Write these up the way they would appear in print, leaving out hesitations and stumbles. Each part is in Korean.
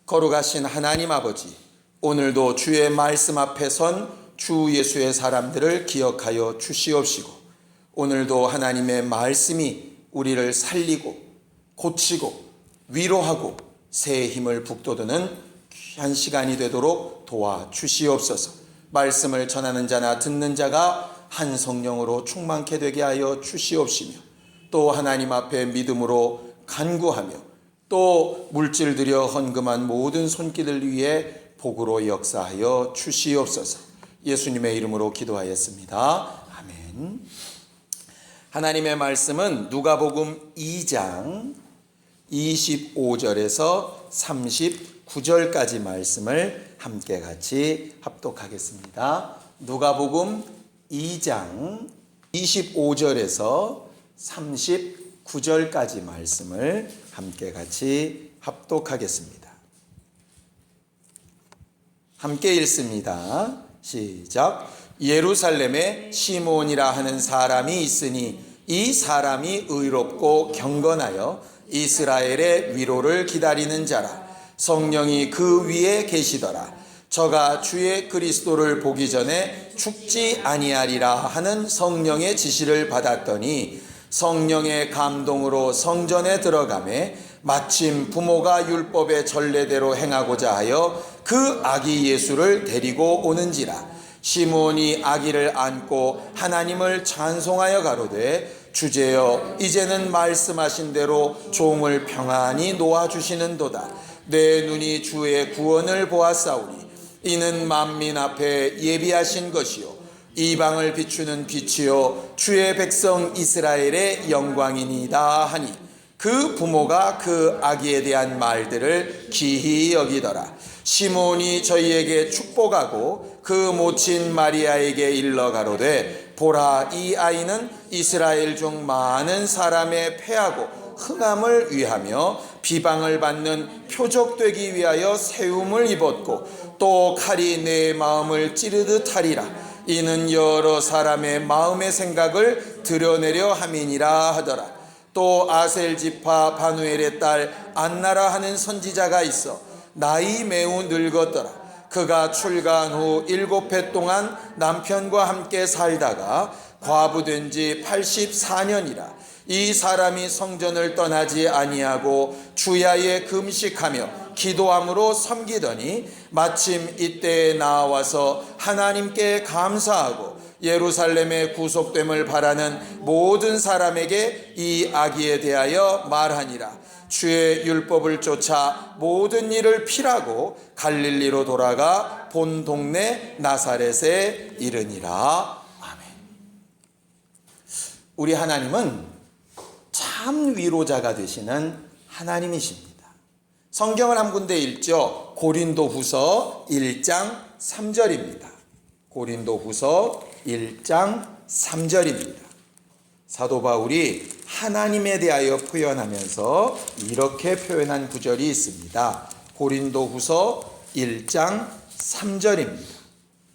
거룩하신 하나님 아버지, 오늘도 주의 말씀 앞에 선 주 예수의 사람들을 기억하여 주시옵시고, 오늘도 하나님의 말씀이 우리를 살리고 고치고 위로하고 새 힘을 북돋우는 귀한 시간이 되도록 도와주시옵소서. 말씀을 전하는 자나 듣는 자가 한 성령으로 충만케 되게 하여 주시옵시며, 또 하나님 앞에 믿음으로 간구하며 또 물질 들여 헌금한 모든 손길을 위해 복으로 역사하여 주시옵소서. 예수님의 이름으로 기도하였습니다. 아멘. 하나님의 말씀은 누가복음 2장 25절에서 39절까지 말씀을 함께 같이 합독하겠습니다. 누가복음 2장 25절에서 39절까지 말씀을 함께 같이 합독하겠습니다. 함께 읽습니다. 시작. 예루살렘에 시몬이라 하는 사람이 있으니 이 사람이 의롭고 경건하여 이스라엘의 위로를 기다리는 자라. 성령이 그 위에 계시더라. 저가 주의 그리스도를 보기 전에 죽지 아니하리라 하는 성령의 지시를 받았더니 성령의 감동으로 성전에 들어가매 마침 부모가 율법의 전례대로 행하고자 하여 그 아기 예수를 데리고 오는지라. 시몬이 아기를 안고 하나님을 찬송하여 가로되, 주제여 이제는 말씀하신 대로 종을 평안히 놓아주시는도다. 내 눈이 주의 구원을 보았사오니 이는 만민 앞에 예비하신 것이요 이방을 비추는 빛이요 주의 백성 이스라엘의 영광이니이다 하니, 그 부모가 그 아기에 대한 말들을 기히 여기더라. 시몬이 저희에게 축복하고 그 모친 마리아에게 일러 가로되, 보라 이 아이는 이스라엘 중 많은 사람의 패하고 흥함을 위하며 비방을 받는 표적되기 위하여 세움을 입었고 또 칼이 내 마음을 찌르듯 하리라. 이는 여러 사람의 마음의 생각을 드러내려 함이니라 하더라. 또 아셀 지파 바누엘의 딸 안나라 하는 선지자가 있어 나이 매우 늙었더라. 그가 출가한 후 7해 동안 남편과 함께 살다가 과부된 지 84년이라. 이 사람이 성전을 떠나지 아니하고 주야에 금식하며 기도함으로 섬기더니 마침 이때에 나와서 하나님께 감사하고 예루살렘의 구속됨을 바라는 모든 사람에게 이 아기에 대하여 말하니라. 주의 율법을 쫓아 모든 일을 필하고 갈릴리로 돌아가 본 동네 나사렛에 이르니라. 아멘. 우리 하나님은 참 위로자가 되시는 하나님이십니다. 성경을 한 군데 읽죠. 고린도후서 1장 3절입니다. 고린도후서 1장 3절입니다. 사도 바울이 하나님에 대하여 표현하면서 이렇게 표현한 구절이 있습니다. 고린도후서 1장 3절입니다.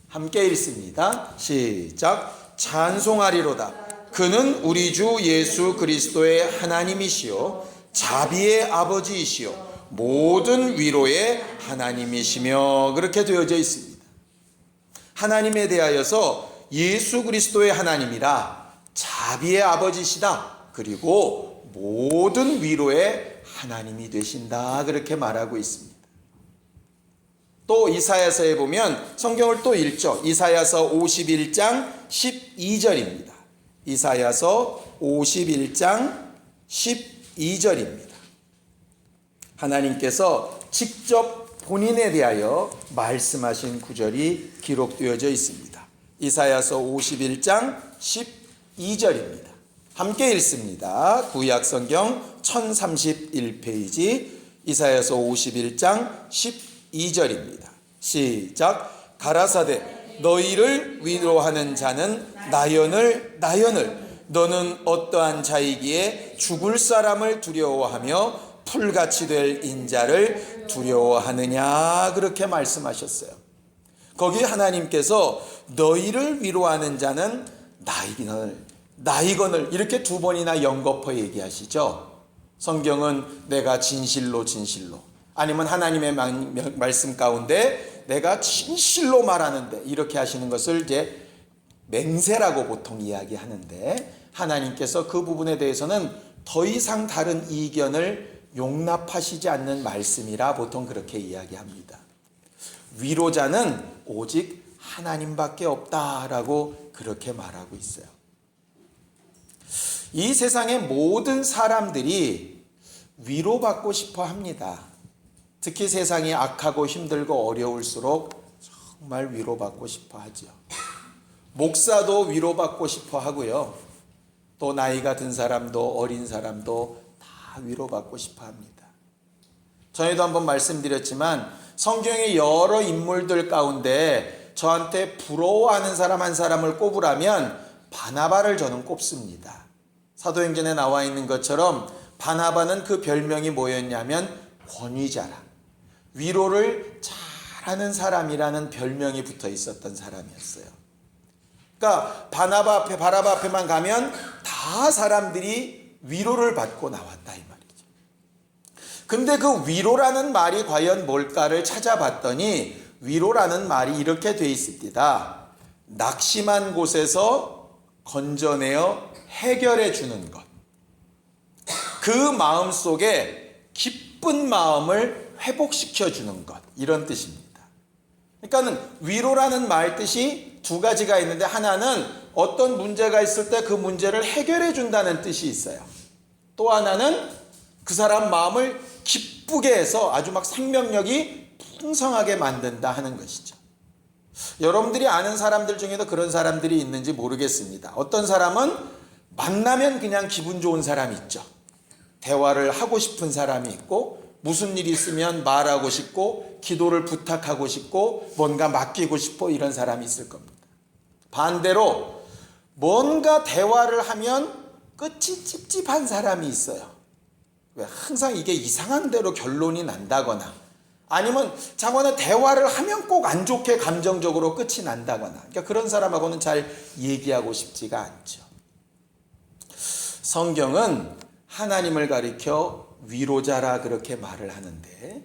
함께 읽습니다. 시작. 찬송하리로다. 그는 우리 주 예수 그리스도의 하나님이시요 자비의 아버지이시요 모든 위로의 하나님이시며, 그렇게 되어져 있습니다. 하나님에 대하여서 예수 그리스도의 하나님이라, 자비의 아버지시다, 그리고 모든 위로의 하나님이 되신다, 그렇게 말하고 있습니다. 또 이사야서에 보면 성경을 또 읽죠. 이사야서 51장 12절입니다. 이사야서 51장 12절입니다. 하나님께서 직접 본인에 대하여 말씀하신 구절이 기록되어져 있습니다. 이사야서 51장 12절입니다. 함께 읽습니다. 구약성경 1031페이지 이사야서 51장 12절입니다. 시작. 가라사대 너희를 위로하는 자는 나연을 너는 어떠한 자이기에 죽을 사람을 두려워하며 풀같이 될 인자를 두려워하느냐, 그렇게 말씀하셨어요. 거기 하나님께서 너희를 위로하는 자는 나이거늘 이렇게 두 번이나 연거푸 얘기하시죠. 성경은 내가 진실로 아니면 하나님의 말씀 가운데 내가 진실로 말하는데 이렇게 하시는 것을 이제 맹세라고 보통 이야기하는데, 하나님께서 그 부분에 대해서는 더 이상 다른 이견을 용납하시지 않는 말씀이라 보통 그렇게 이야기합니다. 위로자는 오직 하나님밖에 없다라고 그렇게 말하고 있어요. 이 세상의 모든 사람들이 위로받고 싶어 합니다. 특히 세상이 악하고 힘들고 어려울수록 정말 위로받고 싶어 하죠. 목사도 위로받고 싶어 하고요. 또 나이가 든 사람도 어린 사람도 다 위로받고 싶어 합니다. 전에도 한번 말씀드렸지만 성경의 여러 인물들 가운데 저한테 부러워하는 사람 한 사람을 꼽으라면 바나바를 저는 꼽습니다. 사도행전에 나와 있는 것처럼 바나바는 그 별명이 뭐였냐면 권위자라, 위로를 잘하는 사람이라는 별명이 붙어 있었던 사람이었어요. 그러니까 바나바 앞에만 가면 다 사람들이 위로를 받고 나왔다 이 말이죠. 근데 그 위로라는 말이 과연 뭘까를 찾아봤더니 위로라는 말이 이렇게 돼 있습니다. 낙심한 곳에서 건져내어 해결해 주는 것. 그 마음 속에 기쁜 마음을 회복시켜 주는 것. 이런 뜻입니다. 그러니까는 위로라는 말 뜻이 두 가지가 있는데, 하나는 어떤 문제가 있을 때 그 문제를 해결해 준다는 뜻이 있어요. 또 하나는 그 사람 마음을 기쁘게 해서 아주 막 생명력이 풍성하게 만든다 하는 것이죠. 여러분들이 아는 사람들 중에도 그런 사람들이 있는지 모르겠습니다. 어떤 사람은 만나면 그냥 기분 좋은 사람이 있죠. 대화를 하고 싶은 사람이 있고, 무슨 일이 있으면 말하고 싶고, 기도를 부탁하고 싶고, 뭔가 맡기고 싶고, 이런 사람이 있을 겁니다. 반대로 뭔가 대화를 하면 끝이 찝찝한 사람이 있어요. 왜? 항상 이게 이상한 대로 결론이 난다거나, 아니면 자거나 대화를 하면 꼭 안 좋게 감정적으로 끝이 난다거나, 그러니까 그런 사람하고는 잘 얘기하고 싶지가 않죠. 성경은 하나님을 가리켜 위로자라 그렇게 말을 하는데,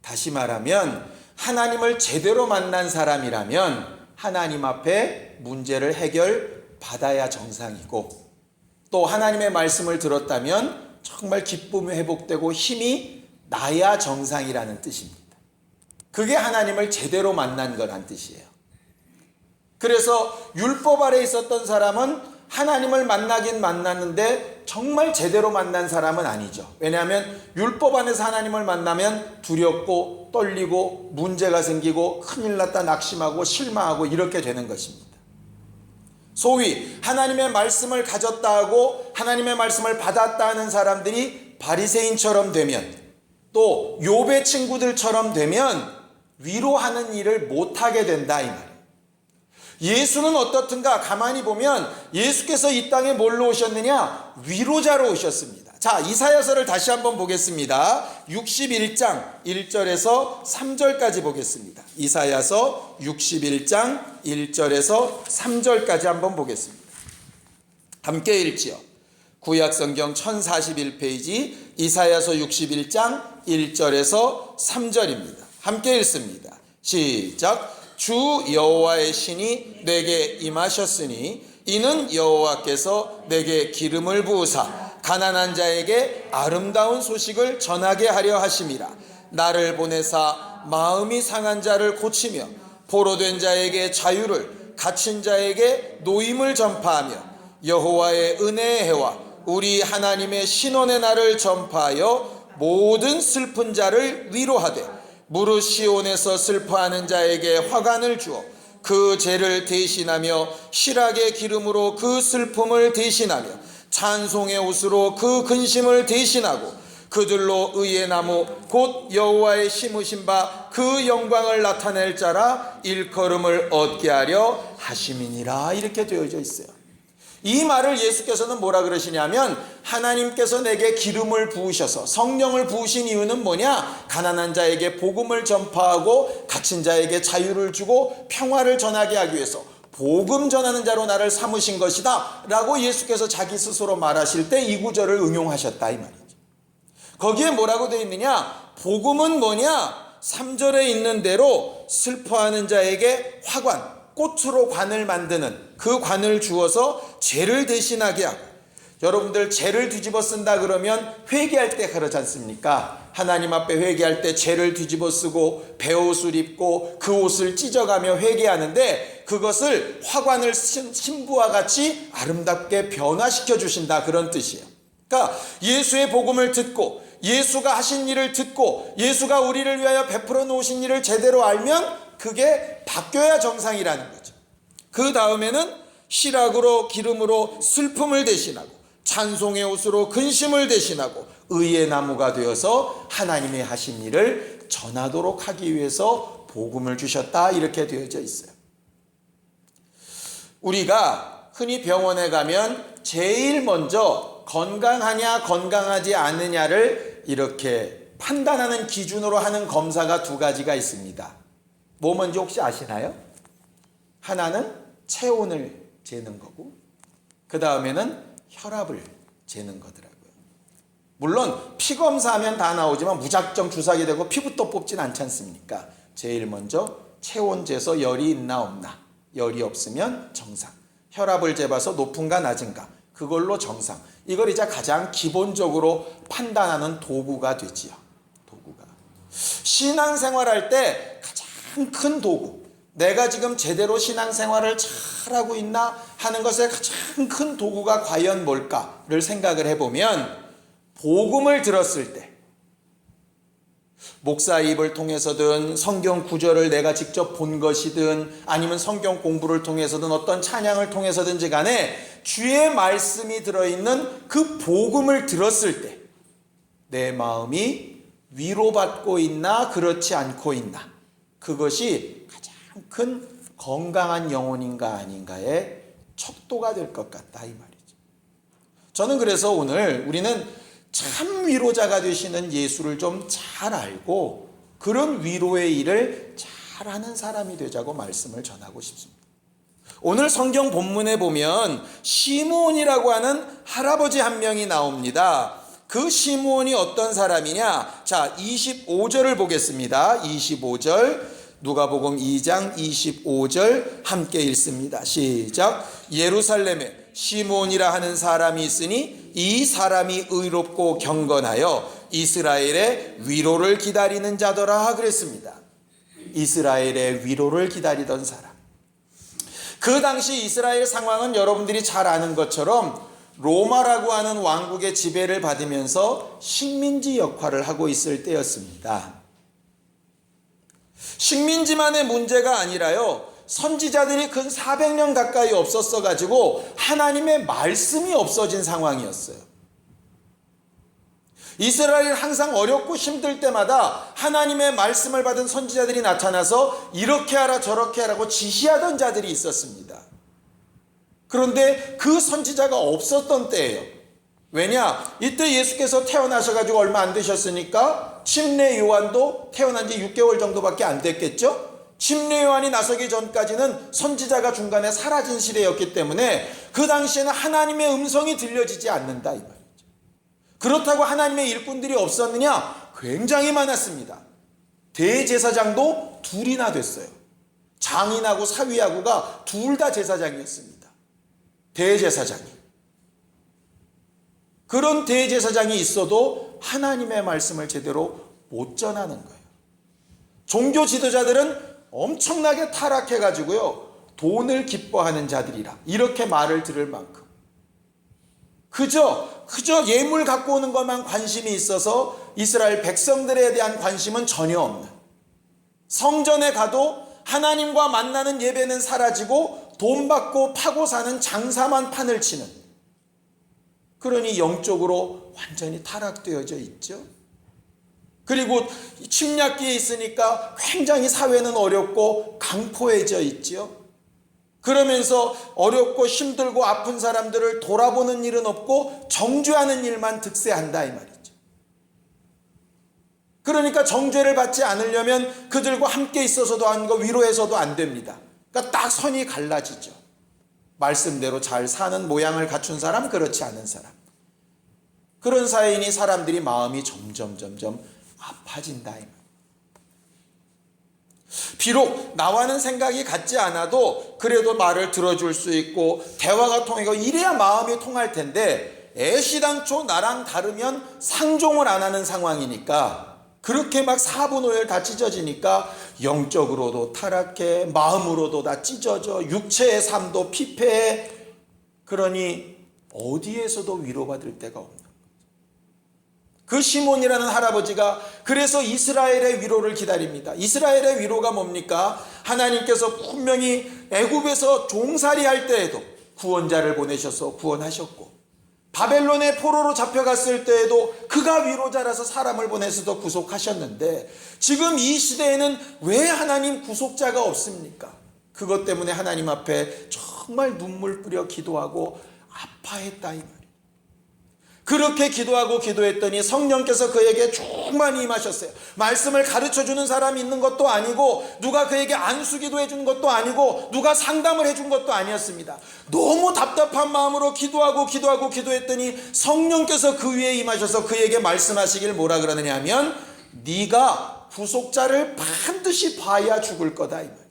다시 말하면 하나님을 제대로 만난 사람이라면 하나님 앞에 문제를 해결받아야 정상이고, 또 하나님의 말씀을 들었다면 정말 기쁨이 회복되고 힘이 나야 정상이라는 뜻입니다. 그게 하나님을 제대로 만난 거란 뜻이에요. 그래서 율법 아래 있었던 사람은 하나님을 만나긴 만났는데 정말 제대로 만난 사람은 아니죠. 왜냐하면 율법 안에서 하나님을 만나면 두렵고 떨리고 문제가 생기고 큰일 났다 낙심하고 실망하고 이렇게 되는 것입니다. 소위 하나님의 말씀을 가졌다 하고 하나님의 말씀을 받았다 하는 사람들이 바리새인처럼 되면, 또 욥의 친구들처럼 되면 위로하는 일을 못하게 된다 이 말이에요. 예수는 어떻든가 가만히 보면 예수께서 이 땅에 뭘로 오셨느냐? 위로자로 오셨습니다. 자, 이사야서를 다시 한번 보겠습니다. 61장 1절에서 3절까지 보겠습니다. 이사야서 61장 1절에서 3절까지 한번 보겠습니다. 함께 읽지요. 구약성경 1041페이지 이사야서 61장 1절에서 3절입니다. 함께 읽습니다. 시작. 주 여호와의 신이 내게 임하셨으니 이는 여호와께서 내게 기름을 부으사 가난한 자에게 아름다운 소식을 전하게 하려 하심이라. 나를 보내사 마음이 상한 자를 고치며 포로된 자에게 자유를, 갇힌 자에게 노임을 전파하며 여호와의 은혜의 해와 우리 하나님의 신원의 날을 전파하여 모든 슬픈 자를 위로하되 무릇 시온에서 슬퍼하는 자에게 화관을 주어 그 죄를 대신하며 실학의 기름으로 그 슬픔을 대신하며 찬송의 옷으로 그 근심을 대신하고 그들로 의의 나무 곧 여호와의 심으신 바 그 영광을 나타낼 자라 일컬음을 얻게 하려 하심이니라. 이렇게 되어져 있어요. 이 말을 예수께서는 뭐라 그러시냐면, 하나님께서 내게 기름을 부으셔서 성령을 부으신 이유는 뭐냐? 가난한 자에게 복음을 전파하고 갇힌 자에게 자유를 주고 평화를 전하게 하기 위해서 복음 전하는 자로 나를 삼으신 것이다 라고 예수께서 자기 스스로 말하실 때 이 구절을 응용하셨다 이 말이죠. 거기에 뭐라고 되어 있느냐? 복음은 뭐냐? 3절에 있는 대로 슬퍼하는 자에게 화관, 꽃으로 관을 만드는 그 관을 주어서 죄를 대신하게 하고, 여러분들 죄를 뒤집어 쓴다 그러면 회개할 때 그러지 않습니까? 하나님 앞에 회개할 때 죄를 뒤집어 쓰고 베옷을 입고 그 옷을 찢어가며 회개하는데, 그것을 화관을 신부와 같이 아름답게 변화시켜 주신다, 그런 뜻이에요. 그러니까 예수의 복음을 듣고 예수가 하신 일을 듣고 예수가 우리를 위하여 베풀어 놓으신 일을 제대로 알면 그게 바뀌어야 정상이라는 거죠. 그 다음에는 시락으로 기름으로 슬픔을 대신하고 찬송의 옷으로 근심을 대신하고 의의 나무가 되어서 하나님의 하신 일을 전하도록 하기 위해서 복음을 주셨다, 이렇게 되어져 있어요. 우리가 흔히 병원에 가면 제일 먼저 건강하냐 건강하지 않느냐를 이렇게 판단하는 기준으로 하는 검사가 두 가지가 있습니다. 뭐 뭔지 혹시 아시나요? 하나는 체온을 재는 거고, 그 다음에는 혈압을 재는 거더라고요. 물론 피 검사하면 다 나오지만 무작정 주사기 되고 피부터 뽑진 않지 않습니까? 제일 먼저 체온 재서 열이 있나 없나, 열이 없으면 정상, 혈압을 재봐서 높은가 낮은가, 그걸로 정상. 이걸 이제 가장 기본적으로 판단하는 도구가 되지요. 도구가. 신앙생활할 때 가장 큰 도구, 내가 지금 제대로 신앙생활을 잘하고 있나 하는 것의 가장 큰 도구가 과연 뭘까를 생각을 해보면, 복음을 들었을 때 목사 입을 통해서든 성경 구절을 내가 직접 본 것이든 아니면 성경 공부를 통해서든 어떤 찬양을 통해서든지 간에 주의 말씀이 들어있는 그 복음을 들었을 때 내 마음이 위로받고 있나 그렇지 않고 있나, 그것이 가장 큰 건강한 영혼인가 아닌가의 척도가 될 것 같다, 이 말이죠. 저는 그래서 오늘 우리는 참 위로자가 되시는 예수를 좀 잘 알고 그런 위로의 일을 잘하는 사람이 되자고 말씀을 전하고 싶습니다. 오늘 성경 본문에 보면 시므온이라고 하는 할아버지 한 명이 나옵니다. 그 시므온이 어떤 사람이냐? 자, 25절을 보겠습니다. 25절, 누가복음 2장 25절 함께 읽습니다. 시작. 예루살렘에 시므온이라 하는 사람이 있으니 이 사람이 의롭고 경건하여 이스라엘의 위로를 기다리는 자더라, 그랬습니다. 이스라엘의 위로를 기다리던 사람. 그 당시 이스라엘 상황은 여러분들이 잘 아는 것처럼 로마라고 하는 왕국의 지배를 받으면서 식민지 역할을 하고 있을 때였습니다. 식민지만의 문제가 아니라요, 선지자들이 근 400년 가까이 없었어 가지고 하나님의 말씀이 없어진 상황이었어요. 이스라엘은 항상 어렵고 힘들 때마다 하나님의 말씀을 받은 선지자들이 나타나서 이렇게 하라 저렇게 하라고 지시하던 자들이 있었습니다. 그런데 그 선지자가 없었던 때예요. 왜냐? 이때 예수께서 태어나셔가지고 얼마 안 되셨으니까 침례 요한도 태어난 지 6개월 정도밖에 안 됐겠죠? 침례 요한이 나서기 전까지는 선지자가 중간에 사라진 시대였기 때문에 그 당시에는 하나님의 음성이 들려지지 않는다, 이 말이죠. 그렇다고 하나님의 일꾼들이 없었느냐? 굉장히 많았습니다. 대제사장도 둘이나 됐어요. 장인하고 사위하고가 둘 다 제사장이었습니다. 대제사장이. 그런 대제사장이 있어도 하나님의 말씀을 제대로 못 전하는 거예요. 종교 지도자들은 엄청나게 타락해가지고요, 돈을 기뻐하는 자들이라 이렇게 말을 들을 만큼 그저 예물 갖고 오는 것만 관심이 있어서 이스라엘 백성들에 대한 관심은 전혀 없는, 성전에 가도 하나님과 만나는 예배는 사라지고 돈 받고 파고 사는 장사만 판을 치는, 그러니 영적으로 완전히 타락되어져 있죠. 그리고 침략기에 있으니까 굉장히 사회는 어렵고 강포해져 있죠. 그러면서 어렵고 힘들고 아픈 사람들을 돌아보는 일은 없고 정죄하는 일만 득세한다, 이 말이죠. 그러니까 정죄를 받지 않으려면 그들과 함께 있어서도 안 되고 위로해서도 안 됩니다. 그러니까 딱 선이 갈라지죠. 말씀대로 잘 사는 모양을 갖춘 사람, 그렇지 않은 사람. 그런 사이니 사람들이 마음이 점점 아파진다. 비록 나와는 생각이 같지 않아도 그래도 말을 들어줄 수 있고 대화가 통하고 이래야 마음이 통할 텐데 애시당초 나랑 다르면 상종을 안 하는 상황이니까 그렇게 막 사분오열 다 찢어지니까 영적으로도 타락해, 마음으로도 다 찢어져, 육체의 삶도 피폐해. 그러니 어디에서도 위로받을 데가 없는 거죠. 그 시몬이라는 할아버지가 그래서 이스라엘의 위로를 기다립니다. 이스라엘의 위로가 뭡니까? 하나님께서 분명히 애굽에서 종살이할 때에도 구원자를 보내셔서 구원하셨고, 바벨론의 포로로 잡혀갔을 때에도 그가 위로자라서 사람을 보내서도 구속하셨는데, 지금 이 시대에는 왜 하나님 구속자가 없습니까? 그것 때문에 하나님 앞에 정말 눈물 뿌려 기도하고 아파했다 이 말이에요. 그렇게 기도하고 기도했더니 성령께서 그에게 충만히 임하셨어요. 말씀을 가르쳐주는 사람이 있는 것도 아니고, 누가 그에게 안수기도 해준 것도 아니고, 누가 상담을 해준 것도 아니었습니다. 너무 답답한 마음으로 기도했더니 성령께서 그 위에 임하셔서 그에게 말씀하시길 뭐라 그러느냐 하면, 네가 구속자를 반드시 봐야 죽을 거다 이 말이에요.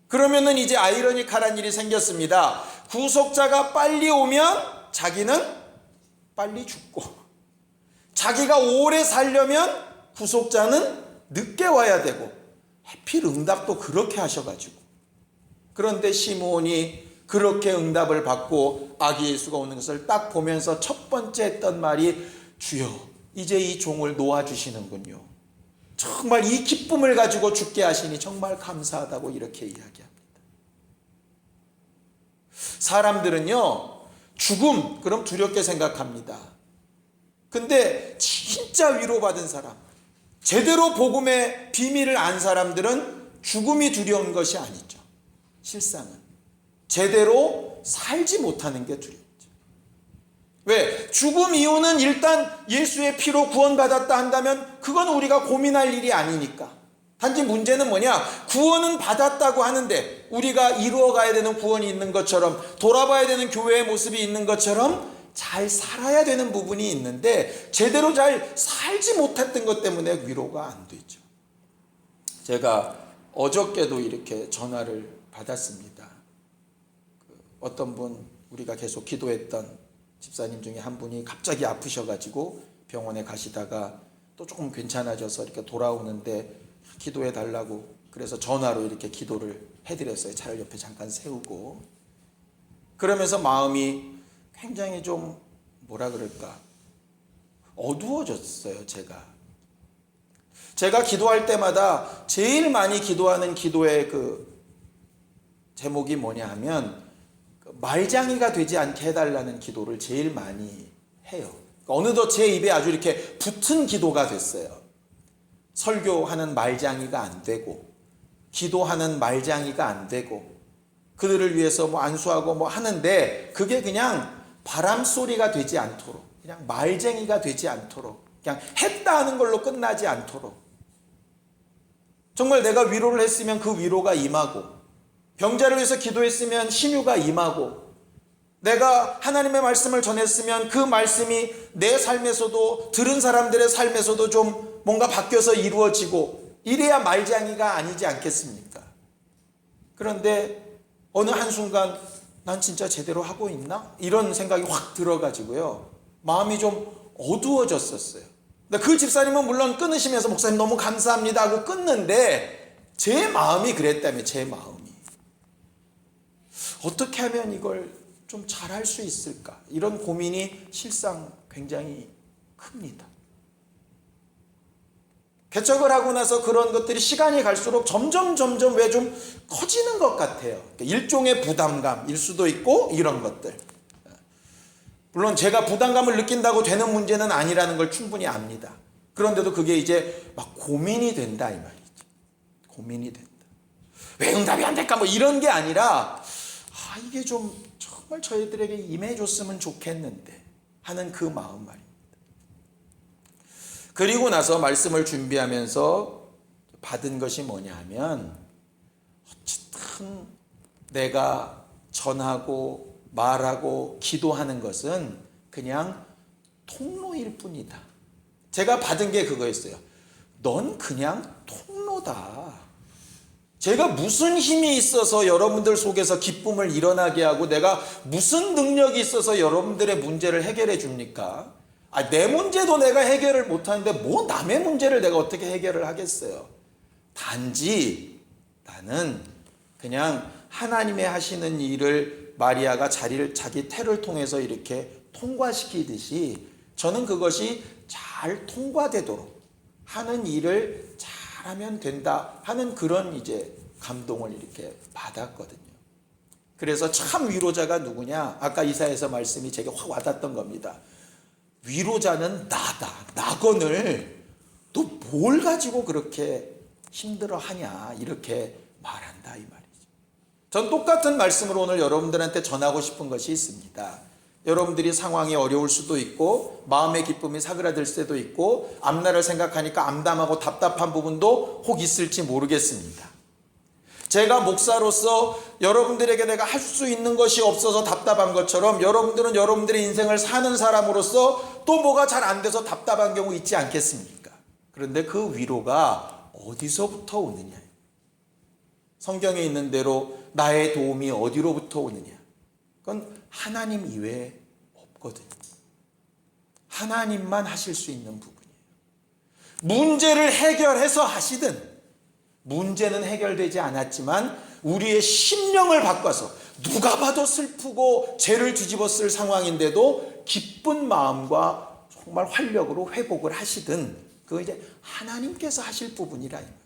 그러면은 이제 아이러니컬한 일이 생겼습니다. 구속자가 빨리 오면 자기는 빨리 죽고, 자기가 오래 살려면 구속자는 늦게 와야 되고, 하필 응답도 그렇게 하셔가지고, 그런데 시므온이 그렇게 응답을 받고 아기 예수가 오는 것을 딱 보면서 첫 번째 했던 말이, 주여 이제 이 종을 놓아주시는군요. 정말 이 기쁨을 가지고 죽게 하시니 정말 감사하다고 이렇게 이야기합니다. 사람들은요, 죽음 그럼 두렵게 생각합니다. 근데 진짜 위로받은 사람, 제대로 복음의 비밀을 안 사람들은 죽음이 두려운 것이 아니죠. 실상은 제대로 살지 못하는 게 두렵죠. 왜? 죽음 이유는 일단 예수의 피로 구원받았다 한다면 그건 우리가 고민할 일이 아니니까. 단지 문제는 뭐냐? 구원은 받았다고 하는데 우리가 이루어가야 되는 구원이 있는 것처럼, 돌아봐야 되는 교회의 모습이 있는 것처럼 잘 살아야 되는 부분이 있는데 제대로 잘 살지 못했던 것 때문에 위로가 안 되죠. 제가 어저께도 이렇게 전화를 받았습니다. 어떤 분, 우리가 계속 기도했던 집사님 중에 한 분이 갑자기 아프셔가지고 병원에 가시다가 또 조금 괜찮아져서 이렇게 돌아오는데 기도해 달라고, 그래서 전화로 이렇게 기도를 해드렸어요. 차를 옆에 잠깐 세우고. 그러면서 마음이 굉장히 좀 뭐라 그럴까, 어두워졌어요. 제가 기도할 때마다 제일 많이 기도하는 기도의 그 제목이 뭐냐 하면, 말장이가 되지 않게 해달라는 기도를 제일 많이 해요. 어느덧 제 입에 아주 이렇게 붙은 기도가 됐어요. 설교하는 말장이가 안 되고, 기도하는 말장이가 안 되고, 그들을 위해서 뭐 안수하고 뭐 하는데 그게 그냥 바람 소리가 되지 않도록, 그냥 말쟁이가 되지 않도록, 그냥 했다 하는 걸로 끝나지 않도록, 정말 내가 위로를 했으면 그 위로가 임하고, 병자를 위해서 기도했으면 신유가 임하고, 내가 하나님의 말씀을 전했으면 그 말씀이 내 삶에서도, 들은 사람들의 삶에서도 좀 뭔가 바뀌어서 이루어지고, 이래야 말장이가 아니지 않겠습니까? 그런데 어느 한순간 난 진짜 제대로 하고 있나? 이런 생각이 확 들어가지고요, 마음이 좀 어두워졌었어요. 그 집사님은 물론 끊으시면서 목사님 너무 감사합니다 하고 끊는데, 제 마음이 그랬다며. 제 마음이 어떻게 하면 이걸 좀 잘할 수 있을까, 이런 고민이 실상 굉장히 큽니다. 개척을 하고 나서 그런 것들이 시간이 갈수록 점점 왜 좀 커지는 것 같아요. 일종의 부담감일 수도 있고 이런 것들. 물론 제가 부담감을 느낀다고 되는 문제는 아니라는 걸 충분히 압니다. 그런데도 그게 이제 막 고민이 된다 이 말이죠. 고민이 된다. 왜 응답이 안 될까 뭐 이런 게 아니라, 이게 좀 정말 저희들에게 임해줬으면 좋겠는데 하는 그 마음 말입니다. 그리고 나서 말씀을 준비하면서 받은 것이 뭐냐 하면, 어쨌든 내가 전하고 말하고 기도하는 것은 그냥 통로일 뿐이다. 제가 받은 게 그거였어요. 넌 그냥 통로다. 제가 무슨 힘이 있어서 여러분들 속에서 기쁨을 일어나게 하고 내가 무슨 능력이 있어서 여러분들의 문제를 해결해 줍니까? 내 문제도 내가 해결을 못하는데 뭐 남의 문제를 내가 어떻게 해결을 하겠어요? 단지 나는 그냥 하나님의 하시는 일을 마리아가 자기 태를 통해서 이렇게 통과시키듯이 저는 그것이 잘 통과되도록 하는 일을 잘하면 된다 하는 그런 이제 감동을 이렇게 받았거든요. 그래서 참 위로자가 누구냐? 아까 이사야서 말씀이 제게 확 와닿았던 겁니다. 위로자는 나다. 나건을 또 뭘 가지고 그렇게 힘들어하냐 이렇게 말한다 이 말이죠. 전 똑같은 말씀을 오늘 여러분들한테 전하고 싶은 것이 있습니다. 여러분들이 상황이 어려울 수도 있고 마음의 기쁨이 사그라들 수도 있고 앞날을 생각하니까 암담하고 답답한 부분도 혹 있을지 모르겠습니다. 제가 목사로서 여러분들에게 내가 할 수 있는 것이 없어서 답답한 것처럼 여러분들은 여러분들의 인생을 사는 사람으로서 또 뭐가 잘 안 돼서 답답한 경우 있지 않겠습니까? 그런데 그 위로가 어디서부터 오느냐? 성경에 있는 대로 나의 도움이 어디로부터 오느냐? 그건 하나님 이외에 없거든요. 하나님만 하실 수 있는 부분이에요. 문제를 해결해서 하시든 문제는 해결되지 않았지만 우리의 심령을 바꿔서 누가 봐도 슬프고 죄를 뒤집어 쓸 상황인데도 기쁜 마음과 정말 활력으로 회복을 하시든 그거 이제 하나님께서 하실 부분이라 이 말이에요.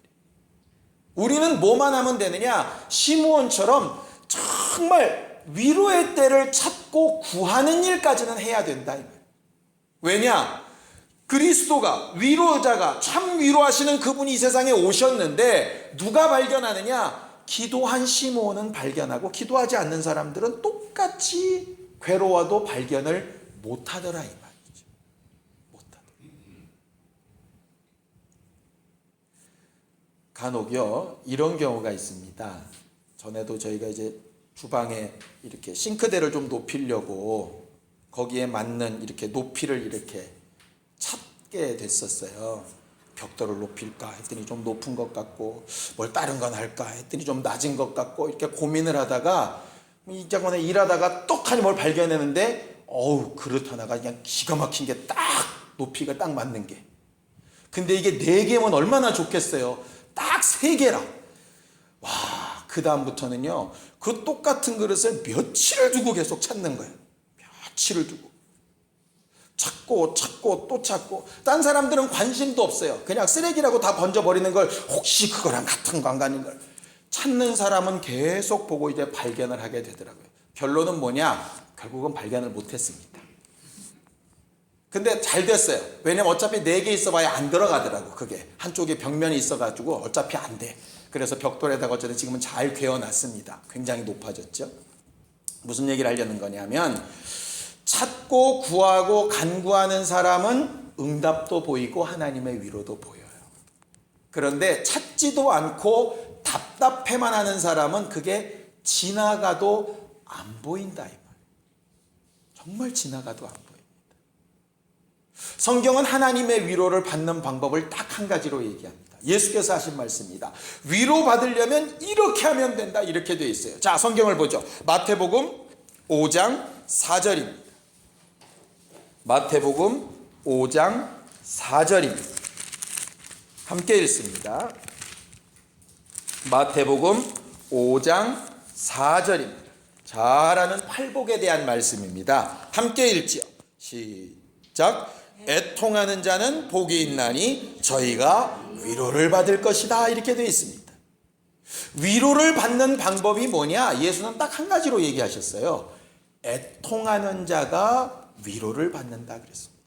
우리는 뭐만 하면 되느냐? 시므온처럼 정말 위로의 때를 찾고 구하는 일까지는 해야 된다 이 말이에요. 왜냐? 그리스도가 위로자가 참 위로하시는 그분이 이 세상에 오셨는데 누가 발견하느냐? 기도한 시므온은 발견하고 기도하지 않는 사람들은 똑같이 괴로워도 발견을 못하더라 이 말이죠. 못하더라. 간혹요 이런 경우가 있습니다. 전에도 저희가 이제 주방에 이렇게 싱크대를 좀 높이려고 거기에 맞는 이렇게 높이를 이렇게 찾게 됐었어요. 벽돌을 높일까 했더니 좀 높은 것 같고 뭘 다른 건 할까 했더니 좀 낮은 것 같고 이렇게 고민을 하다가 이자간에 일하다가 똑하니 뭘 발견했는데 그릇 하나가 그냥 기가 막힌 게 딱 높이가 딱 맞는 게. 근데 이게 4개면 얼마나 좋겠어요. 딱 3개라. 와, 그 다음부터는요 그 똑같은 그릇을 며칠을 두고 계속 찾는 거예요. 며칠을 두고 찾고 또 찾고. 딴 사람들은 관심도 없어요. 그냥 쓰레기라고 다 번져버리는 걸 혹시 그거랑 같은 관관인 걸 찾는 사람은 계속 보고 이제 발견을 하게 되더라고요. 결론은 뭐냐? 결국은 발견을 못했습니다. 근데 잘 됐어요. 왜냐면 어차피 4개 있어봐야 안 들어가더라고. 그게 한쪽에 벽면이 있어가지고 어차피 안 돼. 그래서 벽돌에다가 어쨌든 지금은 잘 괴어놨습니다. 굉장히 높아졌죠. 무슨 얘기를 하려는 거냐면 찾고 구하고 간구하는 사람은 응답도 보이고 하나님의 위로도 보여요. 그런데 찾지도 않고 답답해만 하는 사람은 그게 지나가도 안 보인다 이 말. 정말 지나가도 안 보입니다. 성경은 하나님의 위로를 받는 방법을 딱 한 가지로 얘기합니다. 예수께서 하신 말씀입니다. 위로 받으려면 이렇게 하면 된다 이렇게 되어 있어요. 자, 성경을 보죠. 마태복음 5장 4절입니다. 마태복음 5장 4절입니다. 함께 읽습니다. 마태복음 5장 4절입니다. 잘 아는 팔복에 대한 말씀입니다. 함께 읽지요. 시작. 애통하는 자는 복이 있나니 저희가 위로를 받을 것이다 이렇게 되어 있습니다. 위로를 받는 방법이 뭐냐? 예수는 딱 한 가지로 얘기하셨어요. 애통하는 자가 위로를 받는다 그랬습니다.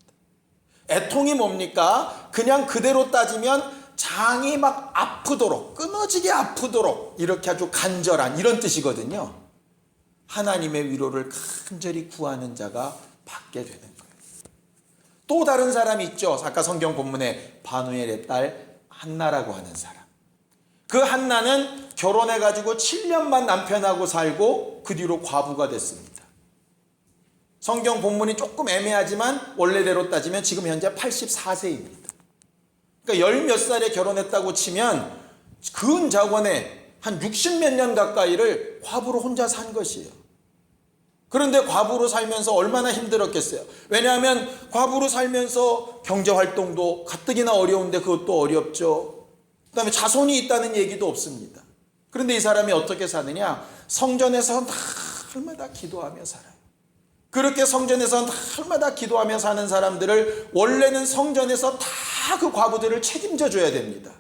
애통이 뭡니까? 그냥 그대로 따지면 장이 막 아프도록 끊어지게 아프도록 이렇게 아주 간절한 이런 뜻이거든요. 하나님의 위로를 간절히 구하는 자가 받게 되는 거예요. 또 다른 사람이 있죠. 아까 성경 본문에 바누엘의 딸 한나라고 하는 사람. 그 한나는 결혼해가지고 7년만 남편하고 살고 그 뒤로 과부가 됐습니다. 성경 본문이 조금 애매하지만 원래대로 따지면 지금 현재 84세입니다. 그러니까 열 몇 살에 결혼했다고 치면 근자권에 한 60몇 년 가까이를 과부로 혼자 산 것이에요. 그런데 과부로 살면서 얼마나 힘들었겠어요. 왜냐하면 과부로 살면서 경제활동도 가뜩이나 어려운데 그것도 어렵죠. 그 다음에 자손이 있다는 얘기도 없습니다. 그런데 이 사람이 어떻게 사느냐? 성전에서 날마다 기도하며 살아요. 그렇게 성전에서 날마다 기도하며 사는 사람들을 원래는 성전에서 다 그 과부들을 책임져 줘야 됩니다.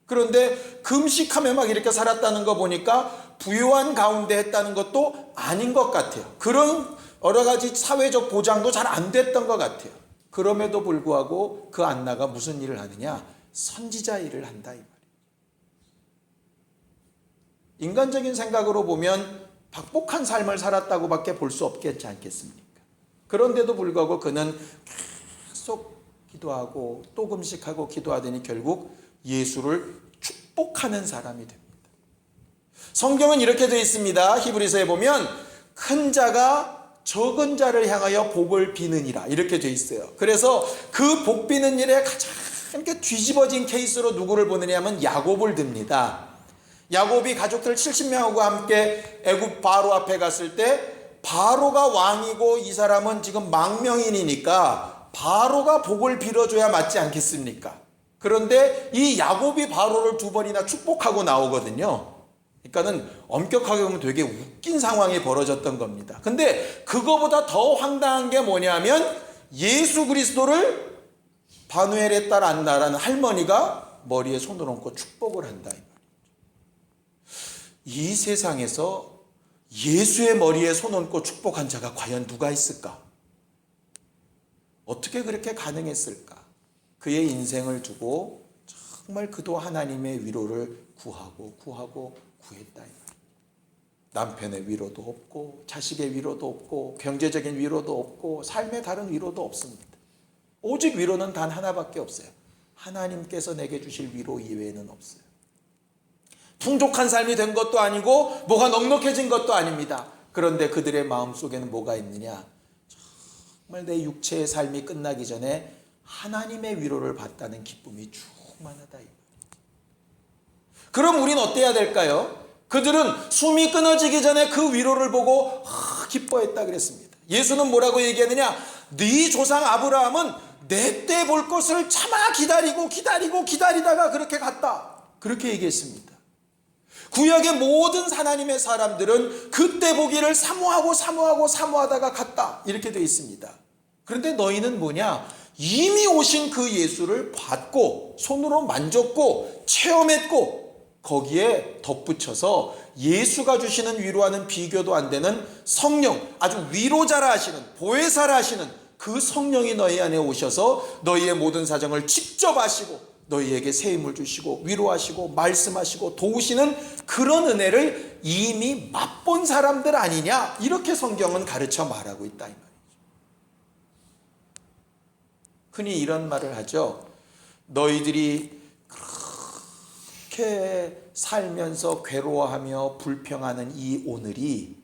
그런데 금식하며 막 이렇게 살았다는 거 보니까 부유한 가운데 했다는 것도 아닌 것 같아요. 그런 여러 가지 사회적 보장도 잘 안 됐던 것 같아요. 그럼에도 불구하고 그 안나가 무슨 일을 하느냐? 선지자 일을 한다 이 말이에요. 인간적인 생각으로 보면 박복한 삶을 살았다고밖에 볼 수 없겠지 않겠습니까? 그런데도 불구하고 그는 계속 기도하고 또 금식하고 기도하더니 결국 예수를 축복하는 사람이 됩니다. 성경은 이렇게 되어 있습니다. 히브리서에 보면 큰 자가 적은 자를 향하여 복을 비느니라 이렇게 되어 있어요. 그래서 그 복 비는 일에 가장 이렇게 뒤집어진 케이스로 누구를 보느냐 하면 야곱을 듭니다. 야곱이 가족들 70명하고 함께 애굽 바로 앞에 갔을 때 바로가 왕이고 이 사람은 지금 망명인이니까 바로가 복을 빌어줘야 맞지 않겠습니까? 그런데 이 야곱이 바로를 2번이나 축복하고 나오거든요. 그러니까는 엄격하게 보면 되게 웃긴 상황이 벌어졌던 겁니다. 근데 그거보다 더 황당한 게 뭐냐면 예수 그리스도를 바누엘의 딸 안나라는 할머니가 머리에 손을 얹고 축복을 한다. 이 세상에서 예수의 머리에 손 얹고 축복한 자가 과연 누가 있을까? 어떻게 그렇게 가능했을까? 그의 인생을 두고 정말 그도 하나님의 위로를 구했다. 남편의 위로도 없고 자식의 위로도 없고 경제적인 위로도 없고 삶의 다른 위로도 없습니다. 오직 위로는 단 하나밖에 없어요. 하나님께서 내게 주실 위로 이외에는 없어요. 풍족한 삶이 된 것도 아니고 뭐가 넉넉해진 것도 아닙니다. 그런데 그들의 마음속에는 뭐가 있느냐? 정말 내 육체의 삶이 끝나기 전에 하나님의 위로를 받다는 기쁨이 충만하다. 그럼 우린 어때야 될까요? 그들은 숨이 끊어지기 전에 그 위로를 보고 기뻐했다 그랬습니다. 예수는 뭐라고 얘기하느냐? 네 조상 아브라함은 내 때 볼 것을 참아 기다리다가 그렇게 갔다. 그렇게 얘기했습니다. 구약의 모든 하나님의 사람들은 그때 보기를 사모하다가 갔다. 이렇게 되어 있습니다. 그런데 너희는 뭐냐? 이미 오신 그 예수를 받고 손으로 만졌고 체험했고 거기에 덧붙여서 예수가 주시는 위로하는 비교도 안 되는 성령, 아주 위로자라 하시는, 보혜사라 하시는 그 성령이 너희 안에 오셔서 너희의 모든 사정을 직접 아시고 너희에게 새 힘을 주시고 위로하시고 말씀하시고 도우시는 그런 은혜를 이미 맛본 사람들 아니냐? 이렇게 성경은 가르쳐 말하고 있다 이 말이죠. 흔히 이런 말을 하죠. 너희들이 그렇게 살면서 괴로워하며 불평하는 이 오늘이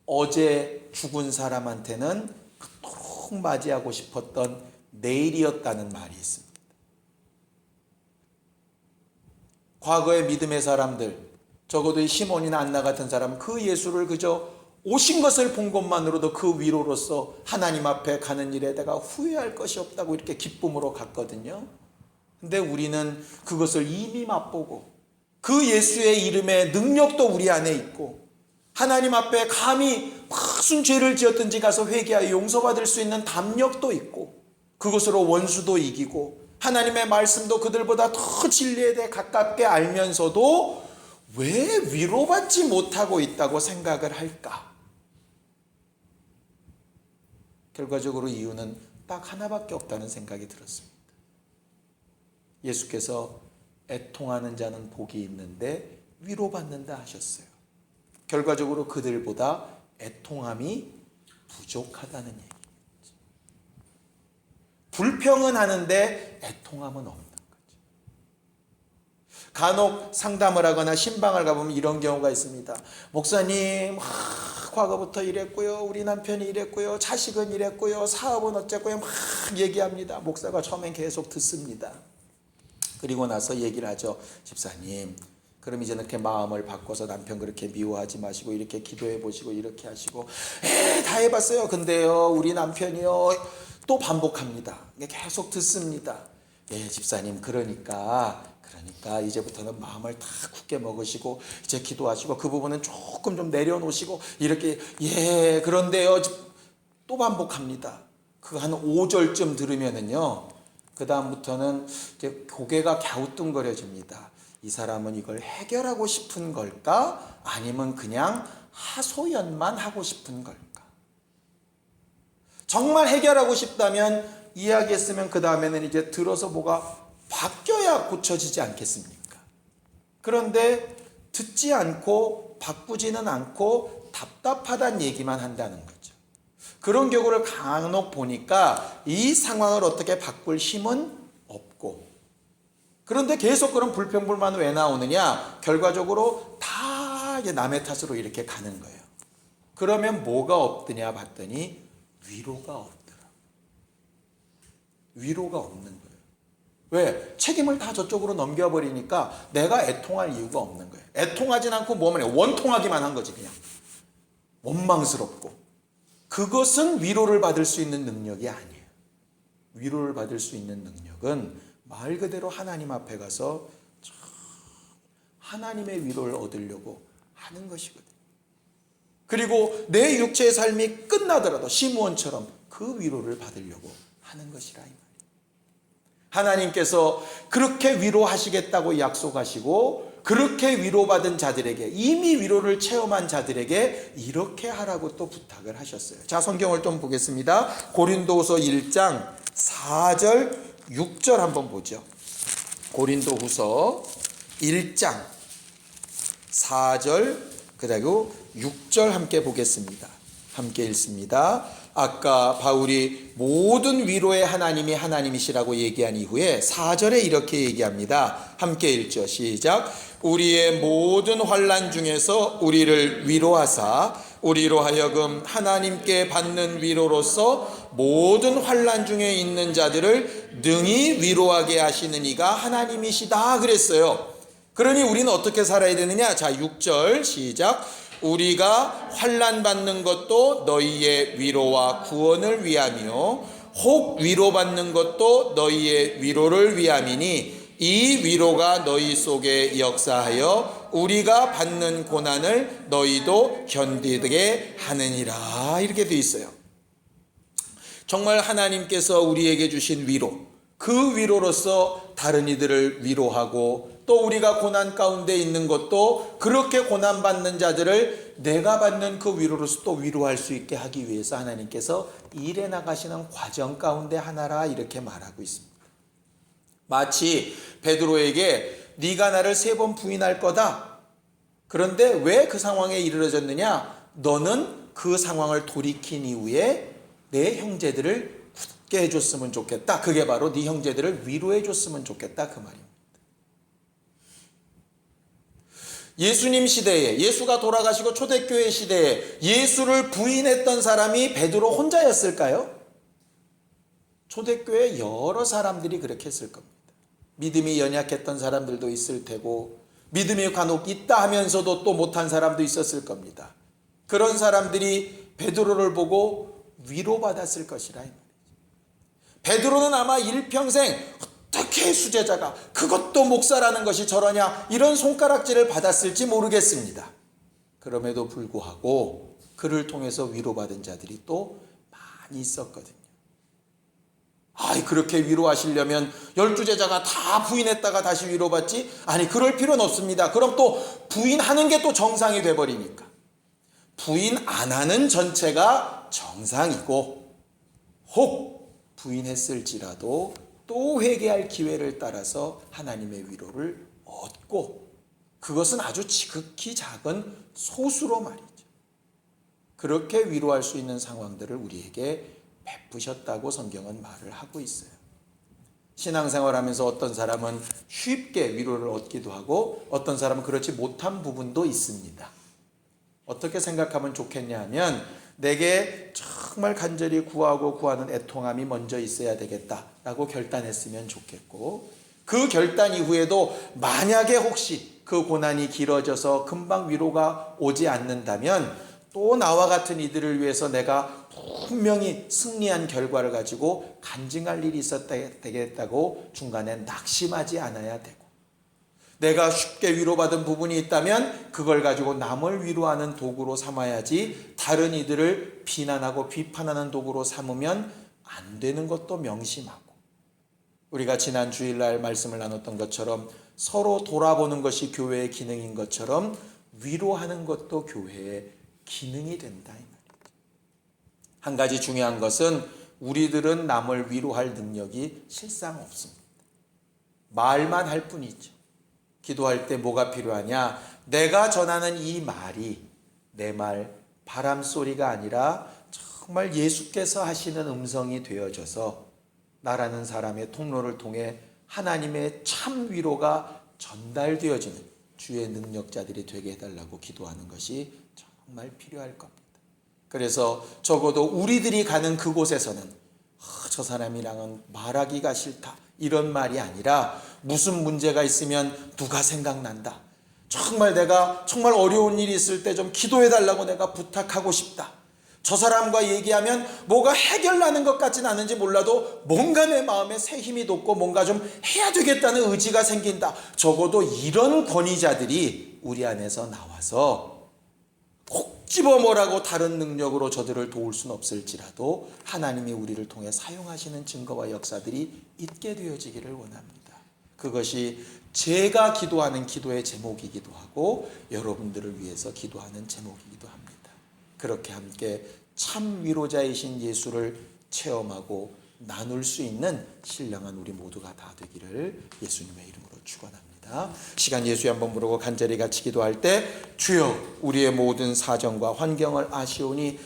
어제 죽은 사람한테는 그토록 맞이하고 싶었던 내일이었다는 말이 있습니다. 과거의 믿음의 사람들, 적어도 이 시몬이나 안나 같은 사람은 그 예수를 그저 오신 것을 본 것만으로도 그 위로로서 하나님 앞에 가는 일에 내가 후회할 것이 없다고 이렇게 기쁨으로 갔거든요. 근데 우리는 그것을 이미 맛보고 그 예수의 이름의 능력도 우리 안에 있고 하나님 앞에 감히 무슨 죄를 지었든지 가서 회개하여 용서받을 수 있는 담력도 있고 그것으로 원수도 이기고 하나님의 말씀도 그들보다 더 진리에 대해 가깝게 알면서도 왜 위로받지 못하고 있다고 생각을 할까? 결과적으로 이유는 딱 하나밖에 없다는 생각이 들었습니다. 예수께서 애통하는 자는 복이 있는데 위로받는다 하셨어요. 결과적으로 그들보다 애통함이 부족하다는 얘기죠. 불평은 하는데 애통함은 없는 거죠. 간혹 상담을 하거나 신방을 가보면 이런 경우가 있습니다. 목사님, 과거부터 이랬고요. 우리 남편이 이랬고요. 자식은 이랬고요. 사업은 어쨌고요. 막 얘기합니다. 목사가 처음엔 계속 듣습니다. 그리고 나서 얘기를 하죠. 집사님, 그럼 이제는 이렇게 마음을 바꿔서 남편 그렇게 미워하지 마시고 이렇게 기도해 보시고 이렇게 하시고 다 해봤어요. 근데요 우리 남편이요 또 반복합니다. 계속 듣습니다. 예 집사님 그러니까 이제부터는 마음을 다 굳게 먹으시고 이제 기도하시고 그 부분은 조금 좀 내려놓으시고 이렇게 예 그런데요 또 반복합니다. 그 한 5절쯤 들으면은요 그 다음부터는 이제 고개가 갸우뚱거려집니다. 이 사람은 이걸 해결하고 싶은 걸까? 아니면 그냥 하소연만 하고 싶은 걸까? 정말 해결하고 싶다면 이야기했으면 그 다음에는 이제 들어서 뭐가 바뀌어야 고쳐지지 않겠습니까? 그런데 듣지 않고 바꾸지는 않고 답답하다는 얘기만 한다는 거죠. 그런 경우를 간혹 보니까 이 상황을 어떻게 바꿀 힘은 없고 그런데 계속 그런 불평불만 왜 나오느냐? 결과적으로 다 이제 남의 탓으로 이렇게 가는 거예요. 그러면 뭐가 없더냐 봤더니 위로가 없더라. 위로가 없는 거예요. 왜? 책임을 다 저쪽으로 넘겨버리니까 내가 애통할 이유가 없는 거예요. 애통하진 않고 뭐만 해? 원통하기만 한 거지 그냥. 원망스럽고. 그것은 위로를 받을 수 있는 능력이 아니에요. 위로를 받을 수 있는 능력은 말 그대로 하나님 앞에 가서 하나님의 위로를 얻으려고 하는 것이거든요. 그리고 내 육체의 삶이 끝나더라도 시므온처럼 그 위로를 받으려고 하는 것이라 이 말이에요. 하나님께서 그렇게 위로하시겠다고 약속하시고 그렇게 위로받은 자들에게 이미 위로를 체험한 자들에게 이렇게 하라고 또 부탁을 하셨어요. 자 성경을 좀 보겠습니다. 고린도후서 1장 4절 6절 한번 보죠. 고린도후서 1장 4절 그리고 6절 함께 보겠습니다. 함께 읽습니다. 아까 바울이 모든 위로의 하나님이 하나님이시라고 얘기한 이후에 4절에 이렇게 얘기합니다. 함께 읽죠. 시작. 우리의 모든 환난 중에서 우리를 위로하사 우리로 하여금 하나님께 받는 위로로서 모든 환난 중에 있는 자들을 능히 위로하게 하시는 이가 하나님이시다 그랬어요. 그러니 우리는 어떻게 살아야 되느냐? 자 6절 시작. 우리가 환난 받는 것도 너희의 위로와 구원을 위하며 혹 위로받는 것도 너희의 위로를 위함이니 이 위로가 너희 속에 역사하여 우리가 받는 고난을 너희도 견디게 하느니라 이렇게 되어 있어요. 정말 하나님께서 우리에게 주신 위로 그 위로로서 다른 이들을 위로하고 또 우리가 고난 가운데 있는 것도 그렇게 고난받는 자들을 내가 받는 그 위로로서 또 위로할 수 있게 하기 위해서 하나님께서 일해 나가시는 과정 가운데 하나라 이렇게 말하고 있습니다. 마치 베드로에게 네가 나를 3번 부인할 거다. 그런데 왜 그 상황에 이르러졌느냐? 너는 그 상황을 돌이킨 이후에 내 형제들을 굳게 해줬으면 좋겠다. 그게 바로 네 형제들을 위로해 줬으면 좋겠다 그 말입니다. 예수님 시대에 예수가 돌아가시고 초대교회 시대에 예수를 부인했던 사람이 베드로 혼자였을까요? 초대교회 여러 사람들이 그렇게 했을 겁니다. 믿음이 연약했던 사람들도 있을 테고 믿음이 간혹 있다 하면서도 또 못한 사람도 있었을 겁니다. 그런 사람들이 베드로를 보고 위로받았을 것이라 이 말이죠. 베드로는 아마 일평생 어떻게 수제자가 그것도 목사라는 것이 저러냐 이런 손가락질을 받았을지 모르겠습니다. 그럼에도 불구하고 그를 통해서 위로받은 자들이 또 많이 있었거든요. 그렇게 위로하시려면 12제자가 다 부인했다가 다시 위로받지? 아니 그럴 필요는 없습니다. 그럼 또 부인하는 게 또 정상이 돼버리니까 부인 안 하는 전체가 정상이고 혹 부인했을지라도 또 회개할 기회를 따라서 하나님의 위로를 얻고 그것은 아주 지극히 작은 소수로 말이죠. 그렇게 위로할 수 있는 상황들을 우리에게 베푸셨다고 성경은 말을 하고 있어요. 신앙생활하면서 어떤 사람은 쉽게 위로를 얻기도 하고 어떤 사람은 그렇지 못한 부분도 있습니다. 어떻게 생각하면 좋겠냐 하면 내게 정말 간절히 구하고 구하는 애통함이 먼저 있어야 되겠다라고 결단했으면 좋겠고, 그 결단 이후에도 만약에 혹시 그 고난이 길어져서 금방 위로가 오지 않는다면 또 나와 같은 이들을 위해서 내가 분명히 승리한 결과를 가지고 간증할 일이 있었다 되겠다고 중간에 낙심하지 않아야 되고, 내가 쉽게 위로받은 부분이 있다면 그걸 가지고 남을 위로하는 도구로 삼아야지 다른 이들을 비난하고 비판하는 도구로 삼으면 안 되는 것도 명심하고, 우리가 지난 주일날 말씀을 나눴던 것처럼 서로 돌아보는 것이 교회의 기능인 것처럼 위로하는 것도 교회의 기능이 된다 이 말이에요. 한 가지 중요한 것은 우리들은 남을 위로할 능력이 실상 없습니다. 말만 할 뿐이죠. 기도할 때 뭐가 필요하냐? 내가 전하는 이 말이 내 말 바람소리가 아니라 정말 예수께서 하시는 음성이 되어져서 나라는 사람의 통로를 통해 하나님의 참 위로가 전달되어지는 주의 능력자들이 되게 해달라고 기도하는 것이 정말 필요할 겁니다. 그래서 적어도 우리들이 가는 그곳에서는 저 사람이랑은 말하기가 싫다 이런 말이 아니라, 무슨 문제가 있으면 누가 생각난다, 정말 내가 정말 어려운 일이 있을 때 좀 기도해달라고 내가 부탁하고 싶다, 저 사람과 얘기하면 뭐가 해결나는 것 같지는 않은지 몰라도 뭔가 내 마음에 새 힘이 돋고 뭔가 좀 해야 되겠다는 의지가 생긴다, 적어도 이런 권위자들이 우리 안에서 나와서 콕 집어 뭐라고 다른 능력으로 저들을 도울 수는 없을지라도 하나님이 우리를 통해 사용하시는 증거와 역사들이 있게 되어지기를 원합니다. 그것이 제가 기도하는 기도의 제목이기도 하고 여러분들을 위해서 기도하는 제목이기도 합니다. 그렇게 함께 참 위로자이신 예수를 체험하고 나눌 수 있는 신령한 우리 모두가 다 되기를 예수님의 이름으로 축원합니다. 시간 예수에 한번 부르고 간절히 같이 기도할 때, 주여 우리의 모든 사정과 환경을 아시오니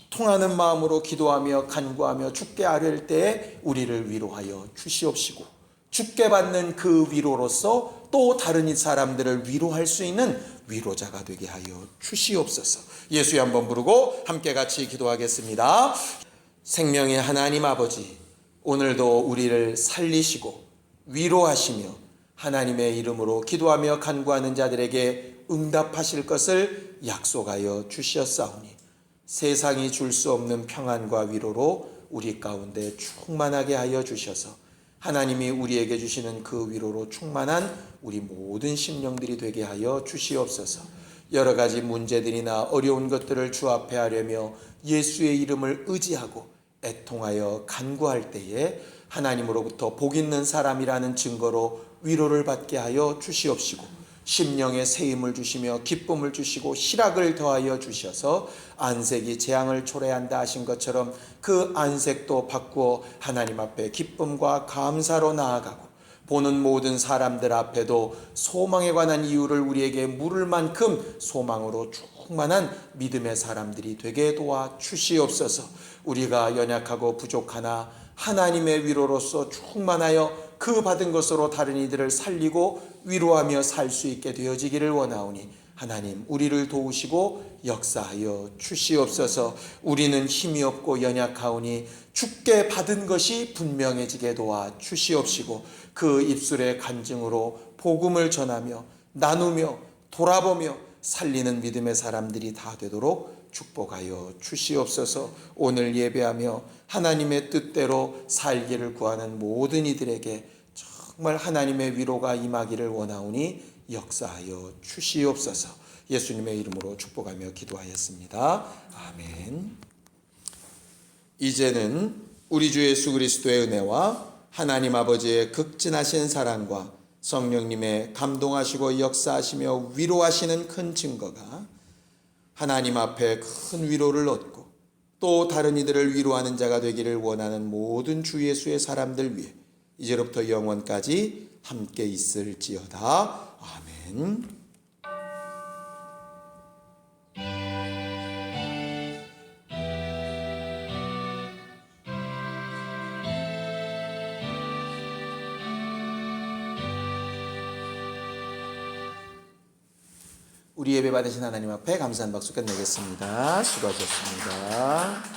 통하는 마음으로 기도하며 간구하며 주께 아뢰을 때에 우리를 위로하여 주시옵시고, 주께 받는 그 위로로서 또 다른 사람들을 위로할 수 있는 위로자가 되게 하여 주시옵소서. 예수에 한번 부르고 함께 같이 기도하겠습니다. 생명의 하나님 아버지, 오늘도 우리를 살리시고 위로하시며 하나님의 이름으로 기도하며 간구하는 자들에게 응답하실 것을 약속하여 주시었사오니, 세상이 줄 수 없는 평안과 위로로 우리 가운데 충만하게 하여 주셔서 하나님이 우리에게 주시는 그 위로로 충만한 우리 모든 심령들이 되게 하여 주시옵소서. 여러 가지 문제들이나 어려운 것들을 주 앞에 하려며 예수의 이름을 의지하고 애통하여 간구할 때에 하나님으로부터 복 있는 사람이라는 증거로 위로를 받게 하여 주시옵시고, 심령에 새 힘을 주시며 기쁨을 주시고 희락을 더하여 주셔서 안색이 재앙을 초래한다 하신 것처럼 그 안색도 바꾸어 하나님 앞에 기쁨과 감사로 나아가고, 보는 모든 사람들 앞에도 소망에 관한 이유를 우리에게 물을 만큼 소망으로 충만한 믿음의 사람들이 되게 도와 주시옵소서. 우리가 연약하고 부족하나 하나님의 위로로서 충만하여 그 받은 것으로 다른 이들을 살리고 위로하며 살 수 있게 되어지기를 원하오니, 하나님 우리를 도우시고 역사하여 주시옵소서. 우리는 힘이 없고 연약하오니 주께 받은 것이 분명해지게 도와 주시옵시고, 그 입술의 간증으로 복음을 전하며 나누며 돌아보며 살리는 믿음의 사람들이 다 되도록 축복하여 주시옵소서. 오늘 예배하며 하나님의 뜻대로 살기를 구하는 모든 이들에게 정말 하나님의 위로가 임하기를 원하오니 역사하여 주시옵소서. 예수님의 이름으로 축복하며 기도하였습니다. 아멘. 이제는 우리 주 예수 그리스도의 은혜와 하나님 아버지의 극진하신 사랑과 성령님의 감동하시고 역사하시며 위로하시는 큰 증거가 하나님 앞에 큰 위로를 얻고 또 다른 이들을 위로하는 자가 되기를 원하는 모든 주 예수의 사람들 위해 이제로부터 영원까지 함께 있을지어다. 아멘. 우리 예배 받으신 하나님 앞에 감사한 박수 끝내겠습니다. 수고하셨습니다.